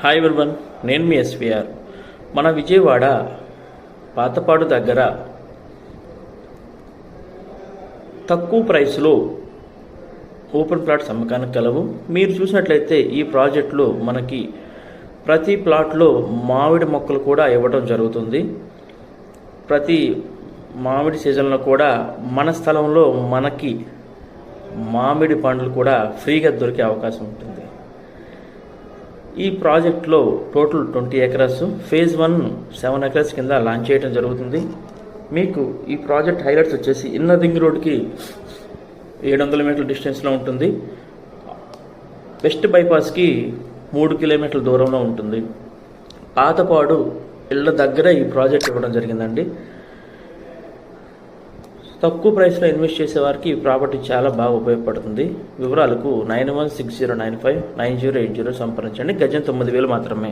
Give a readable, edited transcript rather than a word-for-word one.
Hi everyone, నేను మీ SVR. మన విజయవాడ పాతపాడు దగ్గర తక్కువ ప్రైస్లో ఓపెన్ ప్లాట్స్ అమ్మకానికి కలవు. మీరు చూసినట్లయితే ఈ ప్రాజెక్టులో మనకి ప్రతి ప్లాట్లో మామిడి మొక్కలు కూడా ఇవ్వడం జరుగుతుంది. ప్రతి మామిడి సీజన్లో కూడా మన స్థలంలో మనకి మామిడి పండ్లు కూడా ఫ్రీగా దొరికే అవకాశం ఉంటుంది. ఈ ప్రాజెక్ట్లో టోటల్ 20 ఎకరాస్, ఫేజ్ 1 7 ఎకరాస్ కింద లాంచ్ చేయడం జరుగుతుంది. మీకు ఈ ప్రాజెక్ట్ హైలైట్స్ వచ్చేసి ఇన్నర్ రింగ్ రోడ్కి 700 మీటర్ల డిస్టెన్స్లో ఉంటుంది. వెస్ట్ బైపాస్కి 3 కిలోమీటర్ల దూరంలో ఉంటుంది. పాతపాడు ఇళ్ళ దగ్గర ఈ ప్రాజెక్ట్ ఇవ్వడం జరిగిందండి. తక్కువ ప్రైస్లో ఇన్వెస్ట్ చేసే వారికి ఈ ప్రాపర్టీ చాలా బాగా ఉపయోగపడుతుంది. వివరాలకు 9160959080 సంప్రదించండి. గజం 9000 మాత్రమే.